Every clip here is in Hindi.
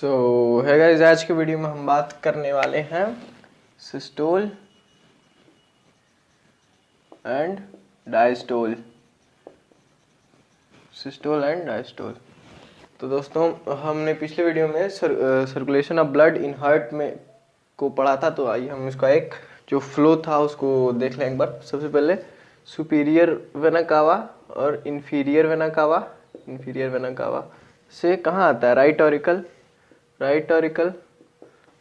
सो है गाइस, आज के वीडियो में हम बात करने वाले हैं systole and diastole. Systole and diastole. तो दोस्तों, हमने पिछले वीडियो में circulation of blood in heart में को पढ़ा था। तो आइए हम इसका एक जो फ्लो था उसको देख लें एक बार। सबसे पहले सुपीरियर वेना कावा और inferior vena cava. Inferior vena cava से कहाँ आता है? Right auricle. राइट ऑरिकल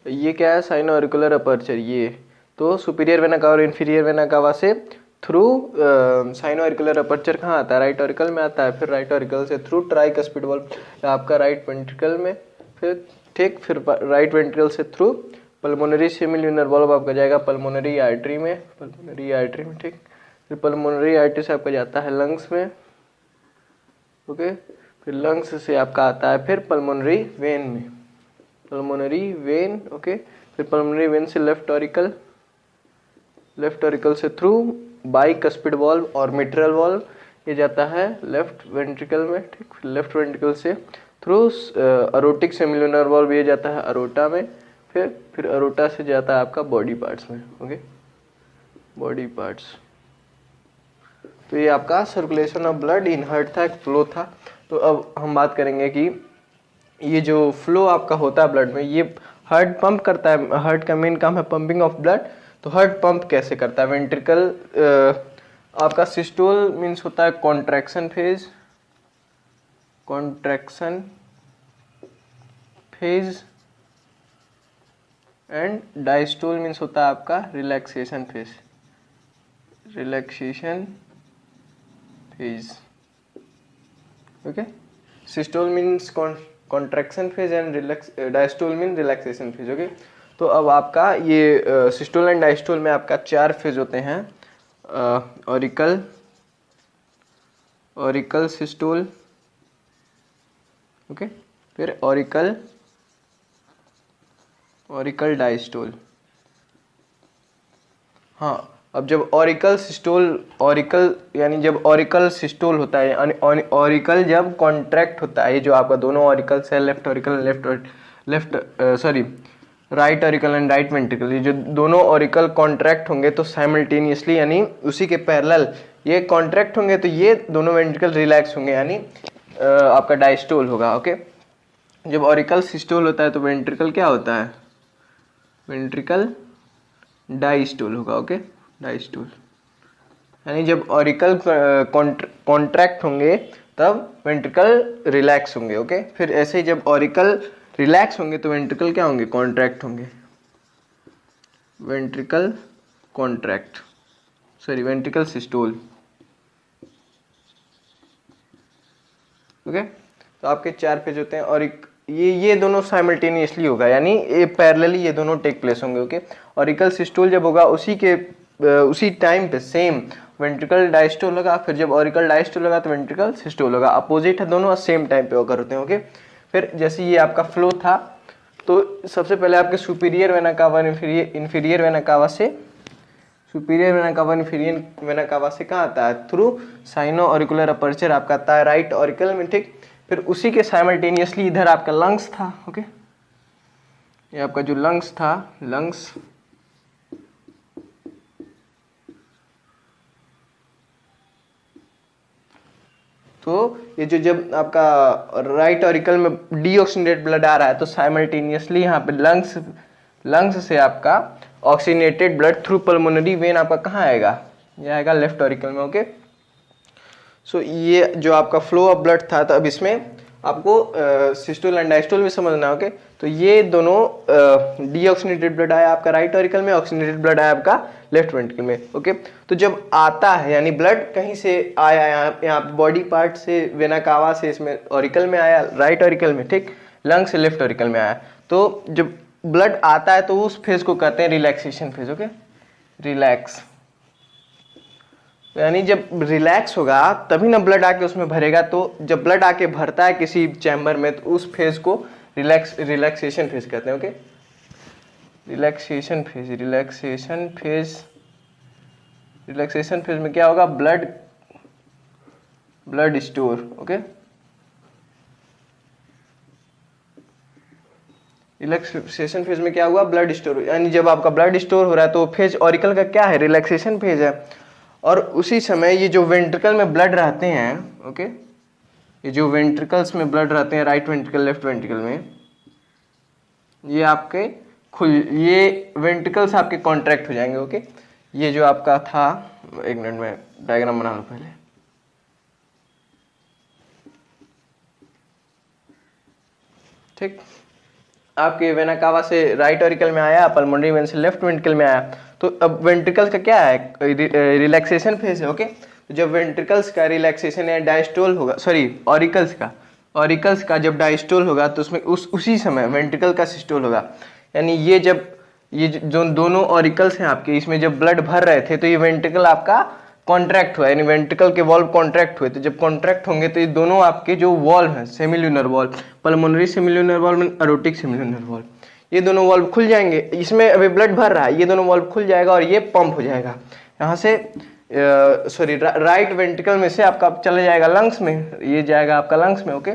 ये क्या है? Sino auricular aperture. ये तो सुपीरियर वेना कावा और इन्फीरियर वेना कावा से थ्रू साइनो ऑरिकुलर अपर्चर कहाँ आता है? राइट ऑरिकल में आता है। फिर राइट ऑरिकल से थ्रू ट्राइकस्पिड वाल्व आपका राइट वेंट्रिकल में, फिर ठीक, फिर राइट वेंट्रिकल से थ्रू पल्मोनरी सेमिल्यूनर वाल्व आपका जाएगा पल्मोनरी आर्टरी में। पल्मोनरी आर्टरी में, ठीक। फिर पल्मोनरी आर्टरी से आपका जाता है लंग्स में, ओके। फिर लंग्स से आपका आता है फिर पल्मोनरी वेन में, पल्मोनरी वेन, ओके। फिर पल्मोनरी वेन से लेफ्ट ऑरिकल, लेफ्ट ऑरिकल से थ्रू बाइकस्पिड वाल्व और मिट्रल वाल्व ये जाता है लेफ्ट वेंट्रिकल में, ठीक। फिर लेफ्ट वेंट्रिकल से थ्रू अरोटिक सेमिल्यूनर वाल्व ये जाता है अरोटा में। फिर अरोटा से जाता है आपका बॉडी पार्ट्स में, ओके, बॉडी पार्ट्स। तो ये आपका circulation of blood in heart था, एक फ्लो था। तो अब हम बात करेंगे कि ये जो फ्लो आपका होता है ब्लड में, ये हार्ट पंप करता है। हार्ट का मेन काम है पंपिंग ऑफ ब्लड। तो हार्ट पंप कैसे करता है? वेंट्रिकल आपका सिस्टोल मीन्स होता है contraction phase, contraction phase. And diastole means होता है आपका relaxation phase, relaxation phase, okay. Systole means contraction phase and diastole mean relaxation phase, okay. तो अब आपका ये सिस्टोल एंड डायस्टोल में आपका 4 फेज होते हैं। Auricle, auricle systole, okay. फिर ऑरिकल, ऑरिकल डायस्टोल। हाँ, अब जब ऑरिकल सिस्टोल, ऑरिकल यानी जब ऑरिकल सिस्टोल होता है, ऑरिकल जब कॉन्ट्रैक्ट होता है, ये जो आपका दोनों ऑरिकल्स है, left auricle, right auricle and right ventricle, ये जो दोनों ऑरिकल कॉन्ट्रैक्ट होंगे तो साइमल्टेनियसली यानी उसी के पैरेलल ये कॉन्ट्रैक्ट होंगे तो ये दोनों वेंट्रिकल रिलैक्स होंगे, यानी आपका डायस्टोल होगा, ओके। जब ऑरिकल सिस्टोल होता है तो वेंट्रिकल क्या होता है? वेंट्रिकल डायस्टोल होगा, ओके, डायस्टोल। यानी जब ऑरिकल कॉन्ट्रैक्ट होंगे तब वेंट्रिकल रिलैक्स होंगे, ओके। फिर ऐसे ही जब ऑरिकल रिलैक्स होंगे तो वेंट्रिकल क्या होंगे? कॉन्ट्रैक्ट होंगे, ventricle contract, sorry ventricle systole, okay. तो आपके 4 फेज होते हैं और ये दोनों साइमल्टेनियसली होगा, यानी ये पैरेलली ये दोनों टेक प्लेस होंगे, ओके। ऑरिकल सिस्टोल जब होगा उसी टाइम पे सेम वेंट्रिकल डायस्टोल होगा। फिर जब ऑरिकल डायस्टोल होगा तो वेंट्रिकल सिस्टोल होगा। अपोजिट है दोनों, सेम टाइम पे ओकर होते हैं, ओके। फिर जैसे ये आपका फ्लो था तो सबसे पहले आपके superior vena cava, inferior vena cava से, superior vena cava, inferior vena cava से कहाँ आता है? थ्रू साइनो ऑरिकुलर अपर्चर आपका आता है राइट ऑरिकल में, ठीक। फिर उसी के साइमल्टेनियसली इधर आपका लंग्स था, ओके। ये आपका जो लंग्स था, लंग्स, तो ये जो जब आपका राइट ऑरिकल में डीऑक्सीनेटेड ब्लड आ रहा है तो साइमल्टेनियसली यहाँ पे लंग्स से आपका oxygenated blood through pulmonary vein आपका कहाँ आएगा? ये आएगा लेफ्ट ऑरिकल में, ओके। सो ये जो आपका फ्लो ऑफ ब्लड था, तो अब इसमें आपको सिस्टोल एंड डायस्टोल में समझना है, ओके। तो ये दोनों डीऑक्सीनेटेड ब्लड आया आपका राइट ऑरिकल में, ऑक्सीनेटेड ब्लड आया आपका लेफ्ट वेंट्रिकल में, ओके। तो जब आता है यानी ब्लड कहीं से आया, यहाँ बॉडी पार्ट से, वेना कावा से, इसमें ऑरिकल में आया राइट ऑरिकल में, ठीक, लंग से लेफ्ट ऑरिकल में आया, तो जब ब्लड आता है तो उस फेज को कहते हैं रिलैक्सेशन फेज, ओके, रिलैक्स। यानी जब रिलैक्स होगा तभी ना ब्लड आके उसमें भरेगा। तो जब ब्लड आके भरता है किसी चैम्बर में तो उस फेज को रिलैक्सेशन फेज कहते हैं, okay, relaxation phase. Relaxation phase, relaxation phase में क्या होगा? Blood store, okay. Relaxation phase में क्या हुआ, ब्लड स्टोर, यानी जब आपका ब्लड स्टोर हो रहा है तो फेज ऑरिकल का क्या है, रिलैक्सेशन फेज है। और उसी समय ये जो वेंट्रिकल में ब्लड रहते हैं, ओके, ये जो वेंट्रिकल्स में ब्लड रहते हैं, राइट वेंट्रिकल लेफ्ट वेंट्रिकल में, ये आपके ये वेंट्रिकल्स आपके कॉन्ट्रैक्ट हो जाएंगे, ओके। ये जो आपका था, एक मिनट में डायग्राम बना लो पहले। ठीक, आपके वेना कावा से राइट ऑरिकल में आया, पल्मोनरी वेन से लेफ्ट वेंट्रिकल में आया। तो अब वेंट्रिकल्स का क्या है, रिलैक्सेशन फेज है, ओके। तो जब वेंट्रिकल्स का रिलैक्सेशन या डायस्टोल होगा, सॉरी ऑरिकल्स का जब डायस्टोल होगा तो उसमें उसी समय वेंट्रिकल का सिस्टोल होगा। यानी ये जो दोनों ऑरिकल्स हैं आपके, इसमें जब ब्लड भर रहे थे तो ये वेंट्रिकल आपका कॉन्ट्रैक्ट हुआ, यानी वेंट्रिकल के वॉल्व कॉन्ट्रैक्ट हुए। तो जब कॉन्ट्रैक्ट होंगे तो ये दोनों आपके जो वॉल्व हैं, semilunar valve, pulmonary semilunar valve, aortic semilunar valve, ये दोनों वॉल्व खुल जाएंगे। इसमें अभी ब्लड भर रहा है, ये दोनों वॉल्व खुल जाएगा और ये पंप हो जाएगा यहाँ से, सॉरी राइट वेंट्रिकल में से आपका चला जाएगा लंग्स में, ये जाएगा आपका लंग्स में, ओके।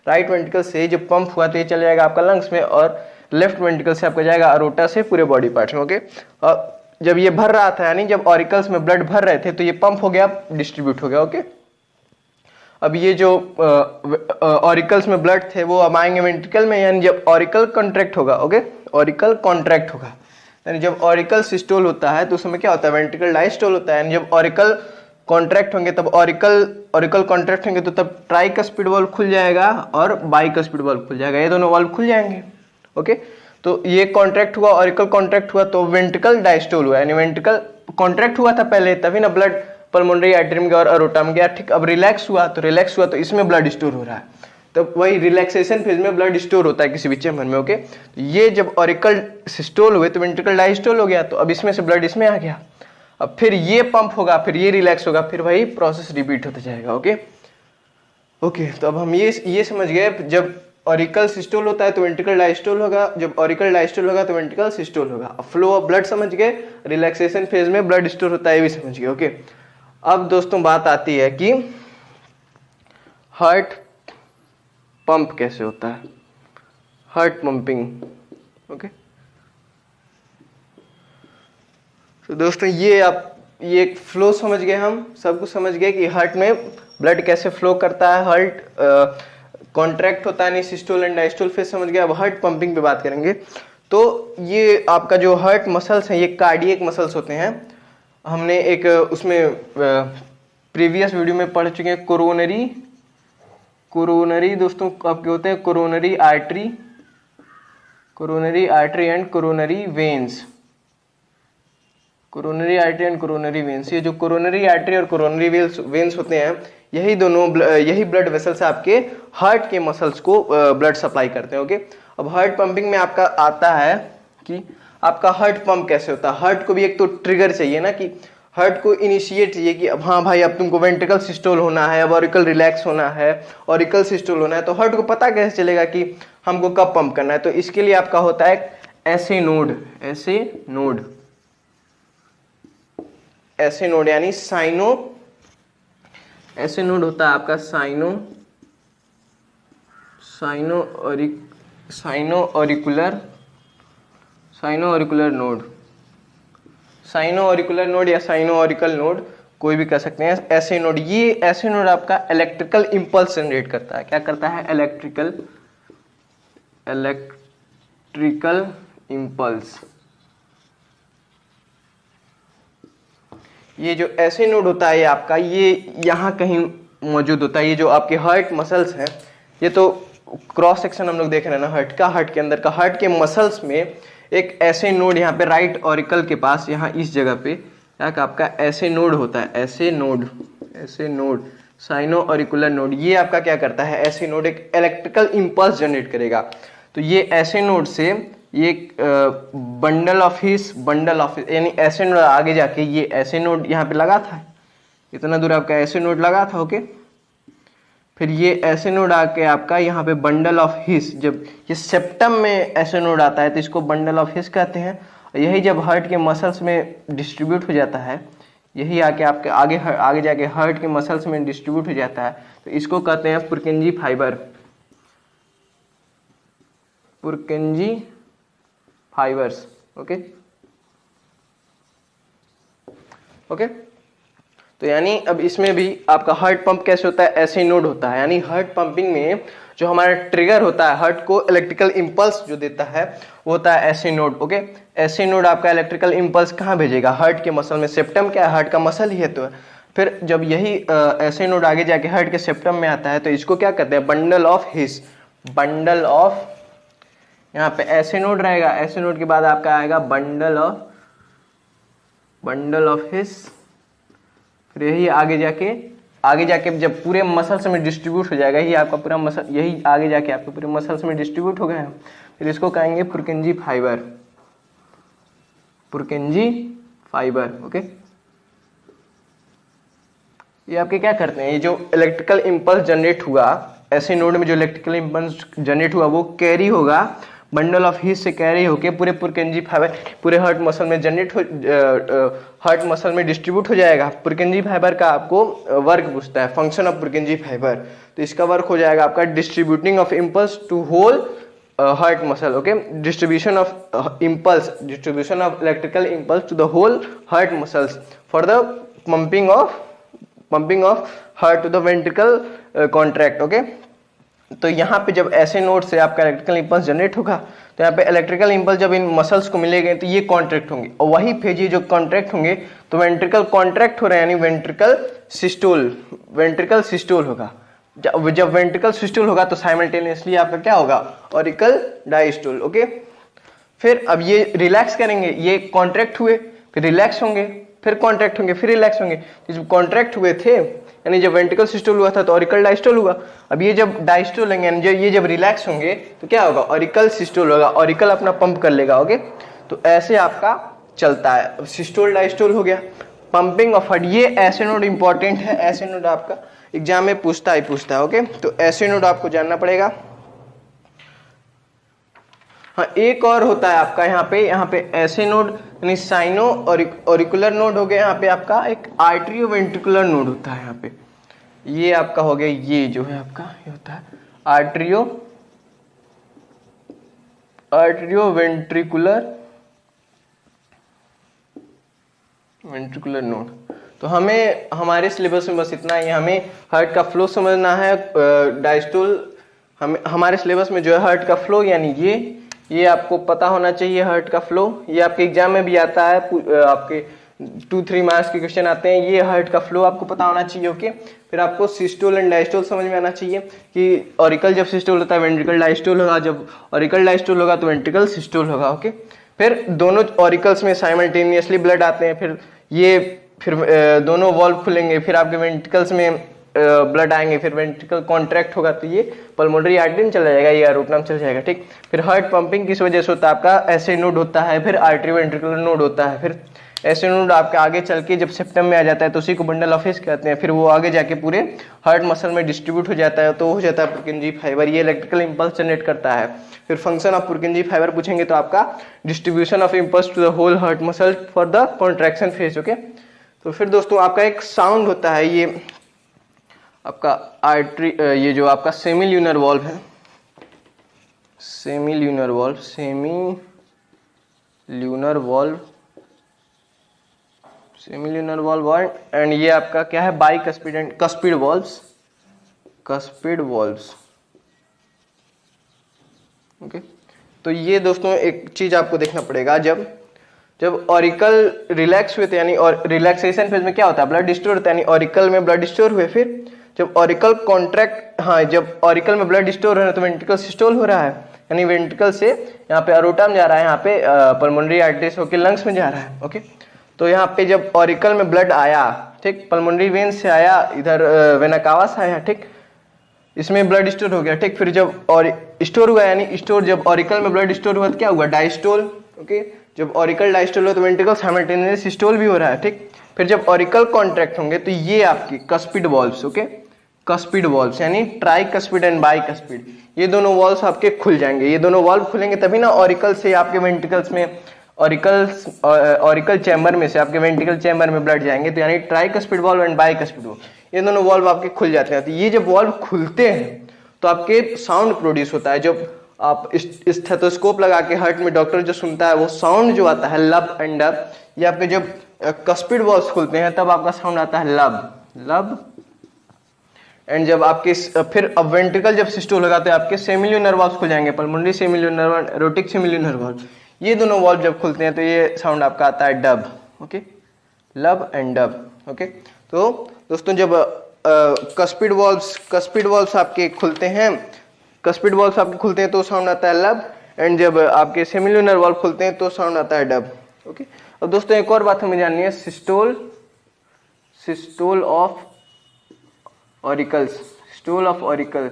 राइट वेंट्रिकल से जब पंप हुआ तो ये चला जाएगा आपका लंग्स में, और लेफ्ट वेंट्रिकल से आपका जाएगा अरोटा से पूरे बॉडी पार्ट्स में, ओके। और जब ये भर रहा था, यानी जब ऑरिकल्स में ब्लड भर रहे थे तो ये पंप हो गया, डिस्ट्रीब्यूट हो गया, ओके। अब ये जो ऑरिकल्स में ब्लड थे वो अब आएंगे वेंट्रिकल में, यानी जब ऑरिकल कॉन्ट्रैक्ट होगा, ओके, ऑरिकल कॉन्ट्रैक्ट होगा, यानी जब ऑरिकल सिस्टोल होता है तो उस समय क्या होता है, वेंट्रिकल डायस्टोल होता है। यानी जब ऑरिकल कॉन्ट्रैक्ट होंगे तब ऑरिकल कॉन्ट्रैक्ट होंगे तो तब ट्राइकस्पिड वाल्व खुल जाएगा और बाइकस्पिड वाल्व खुल जाएगा, ये दोनों वाल्व खुल जाएंगे, ओके। तो ये कॉन्ट्रैक्ट हुआ, ऑरिकल कॉन्ट्रैक्ट हुआ तो वेंट्रिकल डायस्टोल हुआ, यानी वेंट्रिकल कॉन्ट्रैक्ट हुआ था पहले, तभी ना ब्लड पल्मोनरी आर्टरी में गया और अरोटा में गया, ठीक। अब रिलैक्स हुआ तो इसमें ब्लड स्टोर हो रहा है, तो वही रिलैक्सेशन फेज में ब्लड स्टोर होता है किसी भी चेम्बर में, ओके। तो ये जब ऑरिकल सिस्टोल हुए तो वेंट्रिकल डायस्टोल हो गया, तो अब इसमें से ब्लड इसमें आ गया, अब फिर ये पंप होगा, फिर ये रिलैक्स होगा, फिर वही प्रोसेस रिपीट होता जाएगा, ओके। तो अब हम ये समझ गए, जब ऑरिकल सिस्टोल होता है तो वेंट्रिकल डायस्टोल होगा, जब ऑरिकल डायस्टोल होगा तो वेंट्रिकल सिस्टोल होगा। फ्लो ऑफ ब्लड समझ गए, रिलैक्सेशन फेज में ब्लड स्टोर होता है ये भी समझ गए, ओके। अब दोस्तों बात आती है कि हार्ट पंप कैसे होता है, हार्ट पंपिंग, ओके। तो दोस्तों ये एक फ्लो समझ गए, हम सब कुछ समझ गए कि हार्ट में ब्लड कैसे फ्लो करता है, हार्ट कॉन्ट्रैक्ट होता है, नहीं सिस्टोल एंड डायस्टोल फेज समझ गए। अब हार्ट पंपिंग पे बात करेंगे। तो ये आपका जो हार्ट मसल्स हैं ये कार्डियक मसल्स होते हैं। हमने एक उसमें प्रीवियस वीडियो में पढ़ चुके हैं, कोरोनरी दोस्तों आपके होते हैं coronary artery and coronary veins, coronary artery and coronary veins. ये जो कोरोनरी आर्टरी और कोरोनरी वेन्स होते हैं, यही ब्लड वेसल्स आपके हार्ट के मसल्स को ब्लड सप्लाई करते हैं, ओके। अब हार्ट पंपिंग में आपका आता है कि आपका हार्ट पंप कैसे होता है। हार्ट को भी एक तो ट्रिगर चाहिए ना, कि हार्ट को इनिशिएट चाहिए कि अब हाँ भाई अब तुमको वेंट्रिकल सिस्टोल होना है, अब ऑरिकल रिलैक्स होना है, ऑरिकल सिस्टोल होना है। तो हार्ट को पता कैसे चलेगा कि हमको कब पंप करना है। तो इसके लिए आपका होता है ऐसे नोड यानी ऐसे नोड होता है आपका साइनो ऑरिकुलर नोड या साइनो ऑरिकल नोड, कोई भी कह सकते हैं। ऐसे नोड आपका इलेक्ट्रिकल इंपल्स जनरेट करता है। क्या करता है? Electrical impulse. ये जो ऐसे नोड होता है आपका, ये यहाँ कहीं मौजूद होता है। ये जो आपके हार्ट मसल्स हैं, ये तो क्रॉस सेक्शन हम लोग देख रहे हैं ना हार्ट का, हार्ट के अंदर का, हार्ट के मसल्स में एक ऐसे नोड यहाँ पे राइट ऑरिकल के पास, यहाँ इस जगह पे आपका ऐसे नोड होता है। ऐसे नोड साइनो ऑरिकुलर नोड, ये आपका क्या करता है? ऐसे नोड एक इलेक्ट्रिकल इंपल्स जनरेट करेगा। तो ये ऐसे नोड से ये बंडल ऑफ हिस यानी ऐसे नोड आगे जाके, ये ऐसे नोड यहाँ पे लगा था, इतना दूर आपका ऐसे नोड लगा था, ओके। फिर ये ऐसे नोड आके आपका यहाँ पे बंडल ऑफ हिस, जब ये सेप्टम में ऐसे नोड आता है तो इसको बंडल ऑफ हिस कहते हैं। यही जब हार्ट के मसल्स में डिस्ट्रीब्यूट हो जाता है, यही आके आपके आगे जाके हार्ट के मसल्स में डिस्ट्रीब्यूट हो जाता है, तो इसको कहते हैं पुरकिंजी फाइबर्स। ओके ओके, तो यानी अब इसमें भी आपका हार्ट पंप कैसे होता है, ऐसे नोड होता है। यानी हार्ट पंपिंग में जो हमारा ट्रिगर होता है, हार्ट को इलेक्ट्रिकल इंपल्स जो देता है वो होता है ऐसे नोड। ओके, ऐसे नोड आपका इलेक्ट्रिकल इंपल्स कहाँ भेजेगा, हार्ट के मसल में। सेप्टम क्या है, हार्ट का मसल ही है। तो फिर जब यही ऐसे नोड आगे जाके हार्ट के सेप्टम में आता है तो इसको क्या कहते हैं, bundle of his. Bundle of, यहाँ पे ऐसे नोड रहेगा, ऐसे नोड के बाद आपका आएगा बंडल ऑफ हिस। फिर यही आगे जाके जब पूरे मसल्स में डिस्ट्रीब्यूट हो जाएगा, यही आपका पूरा मसल, यही आगे जाके आपके पूरे मसल्स में डिस्ट्रीब्यूट हो गए हैं, फिर इसको कहेंगे पुरकिंजी फाइबर। पुरकिंजी फाइबर। ओके, ये आपके क्या करते हैं, ये जो इलेक्ट्रिकल इंपल्स जनरेट हुआ ऐसे नोड में, जो इलेक्ट्रिकल इंपल्स जनरेट हुआ वो कैरी होगा बंडल ऑफ हीट से, कैरी होके पूरे पुरकिंजी फाइबर पूरे हार्ट मसल में जनरेट हो, हार्ट मसल में डिस्ट्रीब्यूट हो जाएगा। पुरकिंजी फाइबर का आपको वर्क पूछता है, फंक्शन ऑफ पुरकिंजी फाइबर। तो इसका वर्क हो जाएगा आपका distributing of impulse to whole heart muscle. Okay, distribution of impulse, distribution of electrical impulse to the whole heart muscles for the pumping of heart to the ventricle contract. Okay, तो यहाँ पे जब ऐसे नोड से आपका इलेक्ट्रिकल इंपल्स जनरेट होगा तो यहाँ पे इलेक्ट्रिकल इंपल्स जब इन मसल्स को मिलेंगे तो ये कॉन्ट्रैक्ट होंगे, और वही फेज ये जो कॉन्ट्रैक्ट होंगे तो वेंट्रिकल कॉन्ट्रैक्ट हो रहे हैं, यानी वेंट्रिकल सिस्टोल होगा। जब वेंट्रिकल सिस्टोल होगा तो साइमल्टेनियसली आपका क्या होगा, ऑरिकल डायस्टोल। ओके, फिर अब ये रिलैक्स करेंगे, ये कॉन्ट्रैक्ट हुए फिर रिलैक्स होंगे, फिर कॉन्ट्रैक्ट होंगे फिर रिलैक्स होंगे। जब कॉन्ट्रैक्ट हुए थे यानी जब वेंट्रिकल सिस्टोल हुआ था तो ऑरिकल डायस्टोल हुआ। अब ये जब डायस्टोल लेंगे यानी ये जब रिलैक्स होंगे तो क्या होगा, ऑरिकल सिस्टोल होगा, ऑरिकल अपना पंप कर लेगा। ओके, तो ऐसे आपका चलता है, सिस्टोल डायस्टोल हो गया। पंपिंग ऑफ हार्ट, ये ऐसे नोड इंपॉर्टेंट है, ऐसे नोड आपका एग्जाम में पूछता है। ओके, तो ऐसे नोड आपको जानना पड़ेगा। हाँ, एक और होता है आपका यहाँ पे ऐसे नोड यानी साइनो ऑरिकुलर नोड हो गया। यहाँ पे आपका एक आर्टरियो वेंट्रिकुलर नोड होता है। यहाँ पे ये आपका हो गया, ये जो है आपका ये होता है आर्टरियो वेंट्रिकुलर नोड। तो हमें हमारे सिलेबस में बस इतना ही, हमें हार्ट का फ्लो समझना है। डायस्टोल हमारे सिलेबस में जो है हार्ट का फ्लो, यानी ये आपको पता होना चाहिए हार्ट का फ्लो। ये आपके एग्जाम में भी आता है, आपके 2-3 मार्क्स के क्वेश्चन आते हैं, ये हार्ट का फ्लो आपको पता होना चाहिए। ओके, फिर आपको सिस्टोल एंड डायस्टोल समझ में आना चाहिए कि ऑरिकल जब सिस्टोल होता है वेंट्रिकल डायस्टोल होगा, जब ऑरिकल डायस्टोल होगा तो वेंट्रिकल सिस्टोल होगा। ओके, फिर दोनों ऑरिकल्स में साइमल्टेनियसली ब्लड आते हैं, फिर दोनों वॉल्व खुलेंगे, फिर आपके वेंट्रिकल्स में ब्लड आएंगे, फिर वेंट्रिकल कॉन्ट्रैक्ट होगा तो ये पल्मोनरी आर्टरी में चला जाएगा, ये एरोटनम चल जाएगा। ठीक, फिर हार्ट पंपिंग किस वजह से होता है, आपका ऐसे नोड होता है, फिर आर्टरी वेंट्रिकुलर नोड होता है, फिर ऐसे नोड आपका आगे चल के जब सेप्टम में आ जाता है तो उसी को बंडल ऑफ हिस कहते हैं, फिर वो आगे जाके पूरे हार्ट मसल में डिस्ट्रीब्यूट हो जाता है तो हो जाता है पुरकिंजी फाइबर। ये इलेक्ट्रिकल इंपल्स जनरेट करता है। फिर फंक्शन ऑफ पुरकिंजी फाइबर पूछेंगे तो आपका distribution of impulse to the whole heart muscle for the contraction phase. Okay, तो फिर दोस्तों आपका एक साउंड होता है, ये आपका आर्टरी, ये जो आपका सेमील्यूनर वॉल्व है, सेमील्यूनर वॉल्व एंड ये आपका क्या है, bicuspid and cuspid valves. Okay, तो ये दोस्तों एक चीज आपको देखना पड़ेगा, जब ऑरिकल रिलैक्स हुए थे यानी और रिलैक्सेशन फेज में क्या होता है, ब्लड स्टोर होता है, यानी ऑरिकल में ब्लड स्टोर हुए, फिर जब ऑरिकल कॉन्ट्रैक्ट, हाँ जब ऑरिकल में ब्लड स्टोर हो रहा है तो वेंट्रिकल सिस्टोल हो रहा है, यानी वेंट्रिकल से यहाँ पे अरोटा में जा रहा है, यहाँ पे पल्मोनरी आर्टरी से होकर लंग्स में जा रहा है। ओके, तो यहाँ पे जब ऑरिकल में ब्लड आया, ठीक, पल्मोनरी वेन से आया, इधर वेना कावा से आया, ठीक, इसमें ब्लड स्टोर हो गया। ठीक, फिर जब और स्टोर हुआ यानी स्टोर, जब ऑरिकल में ब्लड स्टोर हुआ तो क्या हुआ, डायस्टोल। ओके, जब ऑरिकल डायस्टोल हो तो वेंट्रिकल साइमल्टेनियस सिस्टोल भी हो रहा है। ठीक, फिर जब ऑरिकल कॉन्ट्रैक्ट होंगे तो ये आपकी cuspid valves, okay, cuspid valves यानी ट्राइकस्पिड एंड बाइकस्पिड, ये दोनों वॉल्व्स आपके खुल जाएंगे। ये दोनों वॉल्व खुलेंगे तभी ना ऑरिकल से आपके वेंट्रिकल्स में, ऑरिकल चैम्बर में से आपके वेंट्रिकल चैम्बर में ब्लड जाएंगे, तो यानी tricuspid valve and bicuspid valve, ये दोनों वॉल्व आपके खुल जाते हैं। तो ये जब वॉल्व खुलते हैं तो आपके साउंड प्रोड्यूस होता है। जब आप स्टेथोस्कोप लगा के हार्ट में डॉक्टर जो सुनता है वो साउंड जो आता है लब एंड डब, ये आपके जब कस्पिड वॉल्व्स खुलते हैं तब आपका साउंड आता है लब लब। एंड जब आपके फिर अब वेंट्रिकल जब सिस्टोल लगाते हैं आपके सेमिल्यूनर वॉल्व्स खुल जाएंगे, pulmonary semilunar valve, aortic semilunar valve, ये दोनों वॉल्व जब खुलते हैं तो ये साउंड आपका आता है डब। ओके, लब एंड डब। ओके, तो दोस्तों जब कस्पिड वॉल्व्स आपके खुलते हैं, कस्पिड वॉल्व्स आपके खुलते हैं तो साउंड आता है लब, एंड जब आपके सेमिल्यूनर वॉल्व खुलते हैं तो साउंड आता है डब। ओके, अब दोस्तों एक और बात हमें जाननी है, systole of auricles, systole of auricle,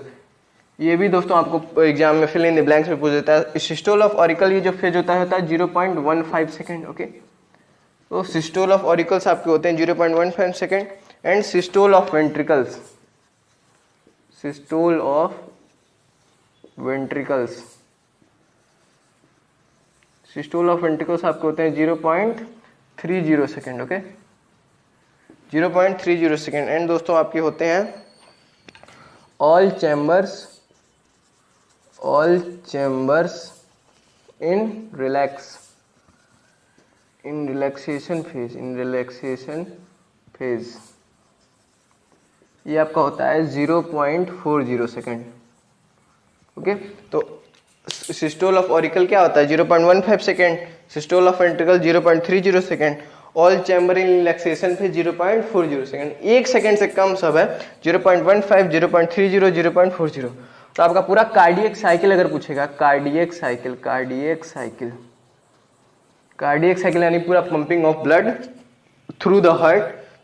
ये भी दोस्तों आपको एग्जाम में फिल इन द ब्लैंक्स में पूछ देता है। सिस्टोल ऑफ ऑरिकल ये जो फेज होता है 0.15 सेकेंड। ओके, तो सिस्टोल ऑफ ऑरिकल्स आपके होते हैं 0.15 second. And systole of ventricles, systole of ventricles, systole of ventricles आपके होते हैं 0.30 सेकेंड। Okay, 0.30 second. एंड दोस्तों आपके होते हैं ऑल चैम्बर्स इन रिलैक्सेशन फेज, ये आपका होता है 0.40 सेकेंड। ओके, तो सिस्टोल ऑफ ऑरिकल क्या होता है 0.15 second, systole of ventricle 0.30 second, all chamber in relaxation पे 0.40 सेकेंड। एक सेकेंड से कम सब है 0.15, 0.30, 0.40। तो आपका पूरा कार्डियक साइकिल अगर पूछेगा, कार्डियक साइकिल यानी पूरा pumping of blood through the heart,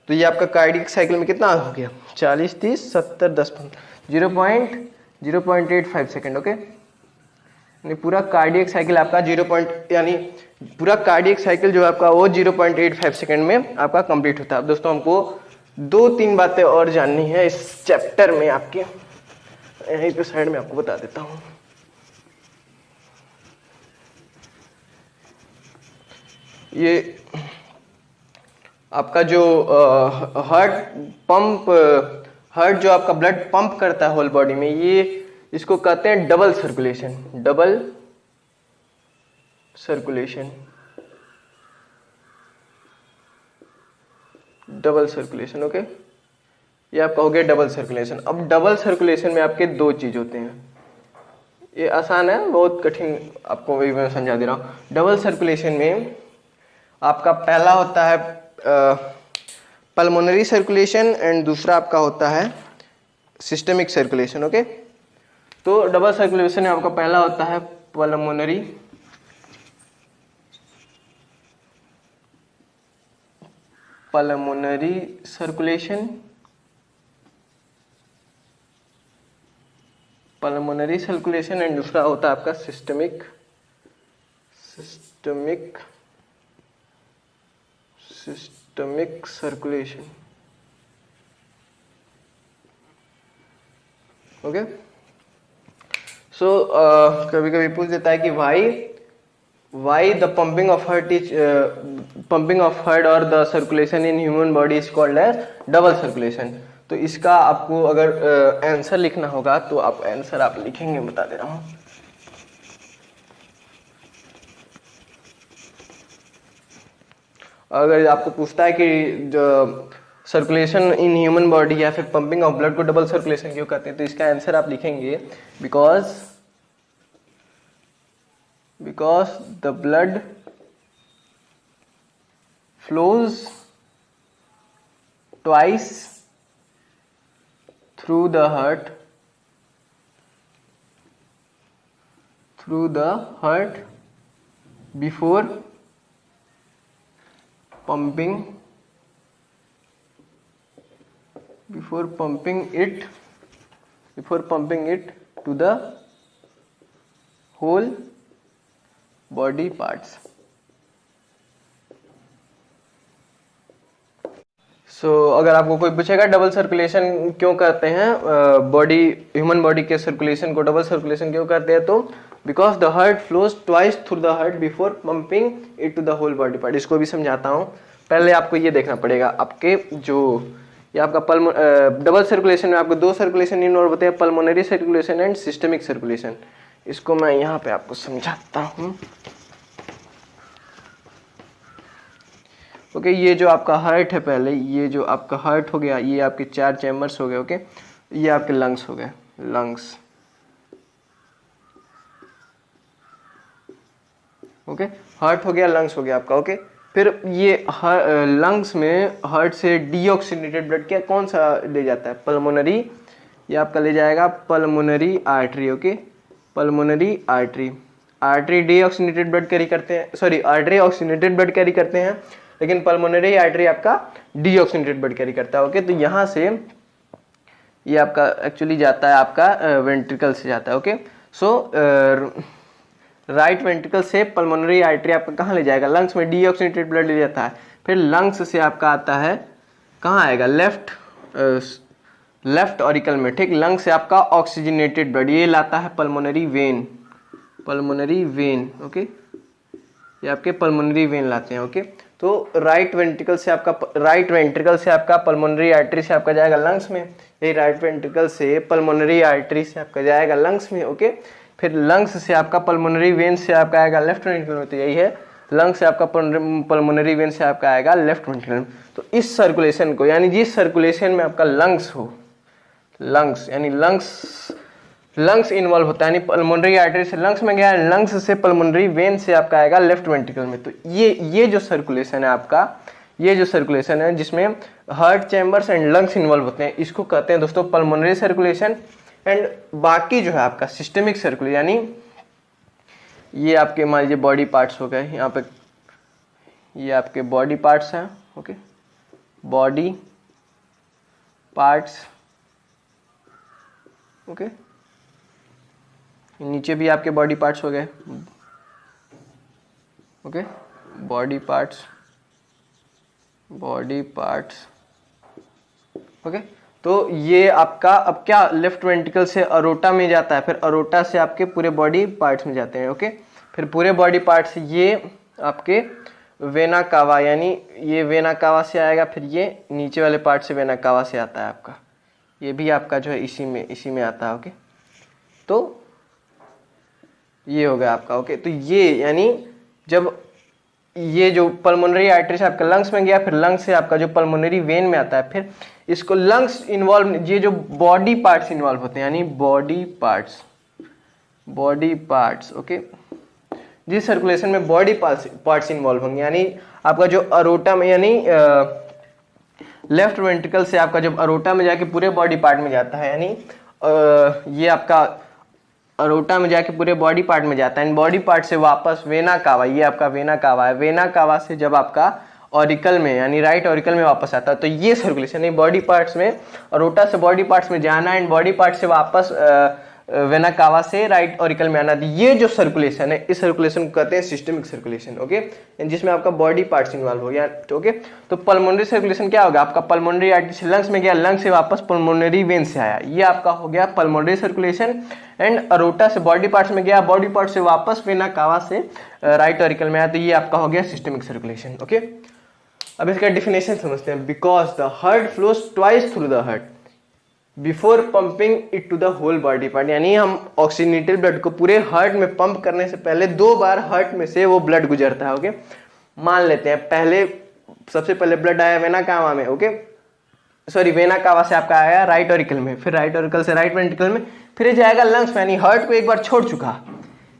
तो ये आपका कार्डियक साइकिल में कितना हो गया 40, 30, 70, 10, 15, 0.85 सेकेंड। ओके, यानी पूरा कार्डियक साइकिल आपका यानी पूरा कार्डियक साइकिल जो आपका वो 0.85 सेकेंड में आपका कंप्लीट होता है। अब दोस्तों हमको 2-3 बातें और जाननी है इस चैप्टर में, आपके यहीं पे साइड में आपको बता देता हूँ। ये आपका जो हार्ट जो आपका ब्लड पंप करता है होल बॉडी में, ये इसको कहते हैं डबल सर्कुलेशन। ओके, ये आपका हो गया डबल सर्कुलेशन। अब डबल सर्कुलेशन में आपके 2 चीज होते हैं, ये आसान है, बहुत कठिन आपको वही मैं समझा दे रहा हूँ। डबल सर्कुलेशन में आपका पहला होता है पल्मोनरी सर्कुलेशन एंड दूसरा आपका होता है सिस्टमिक सर्कुलेशन। ओके, तो डबल सर्कुलेशन में आपका पहला होता है पल्मोनरी सर्कुलेशन एंड दूसरा होता है आपका सिस्टमिक सर्कुलेशन। ओके, सो कभी कभी पूछ देता है कि why the pumping of heart or the circulation in human body is called as double circulation। तो इसका आपको अगर आंसर लिखना होगा तो आप आंसर आप लिखेंगे, बता दे रहा हूँ। अगर आपको पूछता है कि सर्कुलेशन इन ह्यूमन बॉडी या फिर पंपिंग ऑफ ब्लड को डबल सर्कुलेशन क्यों कहते हैं, तो इसका आंसर आप लिखेंगे because the blood flows twice through the heart before pumping it to the whole body parts. So अगर आपको कोई पूछेगा डबल सर्कुलेशन क्यों करते हैं, ह्यूमन बॉडी के सर्कुलेशन को डबल सर्कुलेशन क्यों करते हैं, तो because the heart flows twice through the heart before pumping it to the whole body part. इसको भी समझाता हूँ, पहले आपको ये देखना पड़ेगा आपके जो ये आपका डबल सर्कुलेशन में आपको 2 सर्कुलेशन इन्वॉल्व होते हैं, pulmonary circulation and systemic circulation. इसको मैं यहाँ पे आपको समझाता हूँ। ओके, ये जो आपका हार्ट है, पहले ये जो आपका हार्ट हो गया, ये आपके 4 चैम्बर्स हो गए। ओके, ये आपके लंग्स हो गए, लंग्स। ओके, हार्ट हो गया, लंग्स हो गया आपका। ओके, फिर ये लंग्स में हार्ट से डीऑक्सीनेटेड ब्लड क्या कौन सा ले जाता है? पल्मोनरी, ये आपका ले जाएगा pulmonary artery. Okay, pulmonary artery. Artery deoxygenated blood carry करते हैं, sorry artery oxygenated blood carry करते हैं, लेकिन पल्मोनरी आर्टरी आपका डीऑक्सीनेटेड ब्लड कैरी करता है। ओके, तो यहाँ से ये आपका एक्चुअली जाता है आपका वेंट्रिकल से जाता है। ओके, सो राइट वेंट्रिकल से पल्मोनरी आर्टरी आपका कहाँ ले जाएगा? लंग्स में डीऑक्सीनेटेड ब्लड ले जाता है। फिर लंग्स से आपका आता है कहाँ आएगा? लेफ्ट ऑरिकल में, ठीक। लंग से आपका ऑक्सीजनेटेड ब्लड ये लाता है pulmonary vein, pulmonary vein. Okay, ये आपके पल्मोनरी वेन लाते हैं। ओके, तो राइट वेंट्रिकल से आपका पल्मोनरी आर्टरी से आपका जाएगा लंग्स में, ये राइट वेंट्रिकल से पल्मोनरी आर्टरी से आपका जाएगा लंग्स में। ओके, फिर लंग्स से आपका पल्मोनरी वेन से आपका आएगा लेफ्ट वेंट्रिकल में, तो यही है, लंग्स से आपका पल्मोनरी वेन से आपका आएगा लेफ्ट वेंट्रिकल में। तो इस सर्कुलेशन को, यानी जिस सर्कुलेशन में आपका लंग्स हो, लंग्स यानी लंग्स इन्वॉल्व होता है, यानी पल्मोनरी आर्टरी से लंग्स में गया, लंग्स से पल्मोनरी वेन से आपका आएगा लेफ्ट वेंट्रिकल में। तो ये जो सर्कुलेशन है आपका, ये जो सर्कुलेशन है जिसमें heart chambers and lungs involve होते हैं, इसको कहते हैं दोस्तों पल्मोनरी सर्कुलेशन। एंड बाकी जो है आपका सिस्टमिक सर्कुलेशन, यानी ये आपके मान लीजिए बॉडी पार्ट्स हो गए, यहाँ पे ये आपके बॉडी पार्ट्स हैं। Okay, body parts. ओके, नीचे भी आपके बॉडी पार्ट्स हो गए। Okay, body parts, body parts. Okay, तो ये आपका अब क्या लेफ्ट वेंट्रिकल से अरोटा में जाता है, फिर अरोटा से आपके पूरे बॉडी पार्ट्स में जाते हैं। ओके, फिर पूरे बॉडी पार्ट्स ये आपके वेना कावा, यानी ये वेना कावा से आएगा, फिर ये नीचे वाले पार्ट से वेना कावा से आता है आपका, ये भी आपका जो है इसी में आता है। ओके, तो ये हो गया आपका। ओके, तो ये यानी जब ये जो पल्मोनरी आर्टरी से आपका लंग्स में गया, फिर लंग्स से आपका जो पल्मोनरी वेन में आता है, फिर इसको लंग्स इन्वॉल्व, ये जो बॉडी पार्ट्स इन्वॉल्व होते हैं, यानी बॉडी पार्ट्स। ओके, जिस सर्कुलेशन में बॉडी पार्ट्स इन्वॉल्व होंगे, यानी आपका जो अरोटा में, यानी लेफ्ट वेंट्रिकल से आपका जब अरोटा में जाके पूरे बॉडी पार्ट में जाता है, यानी ये आपका अरोटा में जाके पूरे बॉडी पार्ट में जाता है, बॉडी पार्ट से वापस वेना कावा, ये आपका वेना कावा है, वेना कावा से जब आपका ऑरिकल में, यानी राइट ऑरिकल में वापस आता है, तो ये सर्कुलेशन है बॉडी पार्ट्स में, अरोटा से बॉडी पार्ट्स में जाना एंड बॉडी पार्ट से वापस वेना कावा से राइट ऑरिकल में आना, ये जो सर्कुलेशन है, इस सर्कुलेशन को कहते हैं सिस्टमिक सर्कुलेशन। ओके, जिसमें आपका बॉडी पार्ट्स इन्वॉल्व हो गया। ओके, तो पल्मोनरी सर्कुलेशन क्या होगा? आपका पल्मोनरी आर्टरी से लंग्स में गया, लंग्स से वापस पल्मोनरी वेन से आया, ये आपका हो गया पल्मोनरी सर्कुलेशन। एंड अरोटा से बॉडी पार्ट्स में गया, बॉडी पार्ट से वापस वेना कावा से राइट ऑरिकल में आया, तो ये आपका हो गया सिस्टमिक सर्कुलेशन। ओके, अब इसका डिफिनेशन समझते हैं। Because the heart flows twice through the heart before pumping it to the whole body part, यानी हम ऑक्सीजनेटेड ब्लड को पूरे हार्ट में पंप करने से पहले 2 बार हार्ट में से वो ब्लड गुजरता है। ओके, मान लेते हैं सबसे पहले ब्लड आया वेना कावा में। ओके, सॉरी वेना कावा से आपका आया राइट ऑरिकल में, फिर राइट ऑरिकल से राइट वेंट्रिकल में, फिर जाएगा लंग्स में, यानी हार्ट को एक बार छोड़ चुका।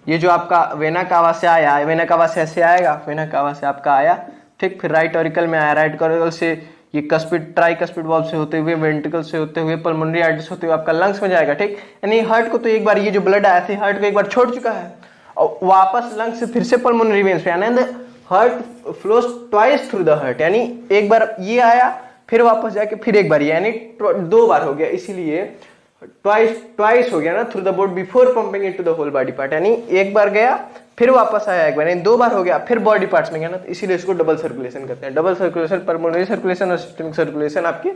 ये जो आपका वेना कावा से आया, वेना कावा से ऐसे आएगा, वेना कावा से आपका आया, ठीक, फिर राइट ऑरिकल में आया, राइट ऑरिकल से ये कस्पिड ट्राइकस्पिड वाल्व से होते हुए, वेंट्रिकल से होते हुए, पल्मोनरी आर्टरी से होते हुए आपका लंग्स में जाएगा। ठीक, यानी हार्ट को तो एक बार ये जो ब्लड आया था हार्ट को एक बार छोड़ चुका है और वापस लंग्स से फिर से पल्मोनरी वेन्स पे आना है। Heart flows twice through the heart, यानी एक बार ये आया फिर वापस जाके फिर एक बार, यानी 2 बार हो गया, इसीलिए ट्वाइस हो गया ना, through the body before pumping it to the whole body part, यानी एक बार गया फिर वापस आया एक बार, यानी 2 बार हो गया फिर बॉडी पार्ट्स में गया ना, तो इसीलिए इसको डबल सर्कुलेशन कहते हैं। डबल सर्कुलेशन, पल्मोनरी सर्कुलेशन और सिस्टमिक सर्कुलेशन आपके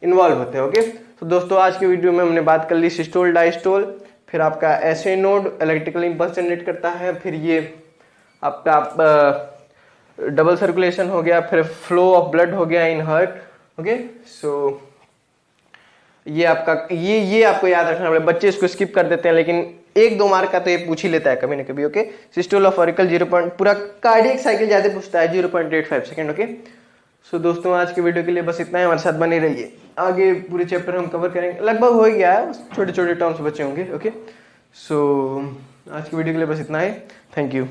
इन्वॉल्व होते हैं। ओके, तो दोस्तों आज की वीडियो में हमने बात कर ली सिस्टोल डायस्टोल, फिर आपका SA node electrical impulse generate करता है, फिर ये आपका डबल सर्कुलेशन हो गया, फिर फ्लो ऑफ ब्लड हो गया इन हार्ट। ओके, सो ये आपका ये आपको याद रखना पड़ेगा। बच्चे इसको स्किप कर देते हैं, लेकिन एक 2 मार्क का तो ये पूछ ही लेता है कभी ना कभी। Okay, systole of auricle 0. पूरा कार्डियक साइकिल ज्यादा पूछता है 0.85 सेकंड। ओके, सो दोस्तों आज की वीडियो के लिए बस इतना है, हमारे साथ बने रहिए, आगे पूरे चैप्टर हम कवर करेंगे, लगभग हो ही गया है, छोटे छोटे टर्म्स बचे होंगे। ओके, सो आज की वीडियो के लिए बस इतना है, थैंक यू।